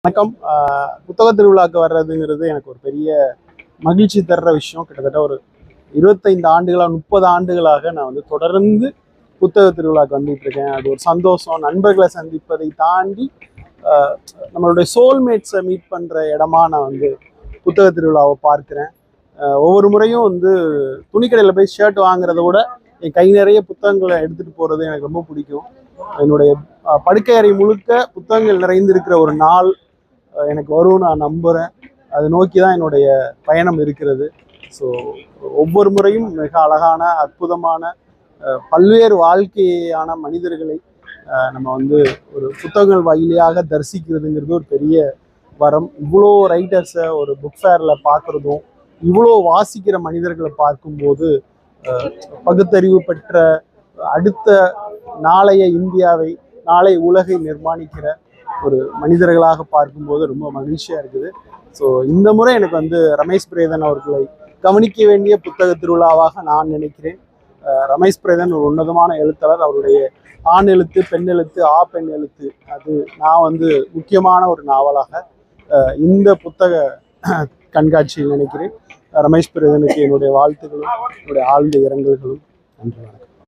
வணக்கம். புத்தக திருவிழாக்கு வர்றதுங்கிறது எனக்கு ஒரு பெரிய மகிழ்ச்சி தர்ற விஷயம். கிட்டத்தட்ட ஒரு 25 ஆண்டுகளாக 30 ஆண்டுகளாக நான் தொடர்ந்து புத்தக திருவிழாக்கு வந்துட்டு இருக்கேன். அது ஒரு சந்தோஷம். நண்பர்களை சந்திப்பதை தாண்டி நம்மளுடைய சோல்மேட்ஸை மீட் பண்ணுற இடமா நான் புத்தக திருவிழாவை பார்க்குறேன். ஒவ்வொரு முறையும் துணிக்கடையில் போய் ஷர்ட் வாங்குறத விட என் கை நிறைய புத்தகங்களை எடுத்துகிட்டு போகிறது எனக்கு ரொம்ப பிடிக்கும். என்னுடைய படுக்கை அறை முழுக்க புத்தகங்கள் நிறைந்திருக்கிற ஒரு நாள் எனக்கு வரும்னு நான் நம்புகிறேன். அதை நோக்கி தான் என்னுடைய பயணம் இருக்கிறது. ஸோ ஒவ்வொரு முறையும் மிக அழகான அற்புதமான பல்வேறு வாழ்க்கையான மனிதர்களை நம்ம ஒரு புத்தகங்கள் வழியாக தரிசிக்கிறதுங்கிறது ஒரு பெரிய வரம். இவ்வளோ ரைட்டர்ஸை ஒரு புக் ஃபேரில் பார்க்குறதும் இவ்வளோ வாசிக்கிற மனிதர்களை பார்க்கும்போது பகுத்தறிவு பெற்ற அடுத்த நாளைய இந்தியாவை நாளை உலகை நிர்மாணிக்கிற ஒரு மனிதர்களாக பார்க்கும்போது ரொம்ப மகிழ்ச்சியாக இருக்குது. ஸோ இந்த முறை எனக்கு ரமேஷ் பிரேதன் அவர்களை கவனிக்க வேண்டிய புத்தக திருவிழாவாக நான் நினைக்கிறேன். ரமேஷ் பிரேதன் ஒரு உன்னதமான எழுத்தாளர். அவருடைய ஆண் எழுத்து, பெண் எழுத்து, பெண் எழுத்து அது நான் முக்கியமான ஒரு நாவலாக இந்த புத்தக கண்காட்சியில் நினைக்கிறேன். ரமேஷ் பிரேதனுக்கு என்னுடைய வாழ்த்துக்களும் என்னுடைய ஆழ்ந்த இரங்கல்களும். நன்றி.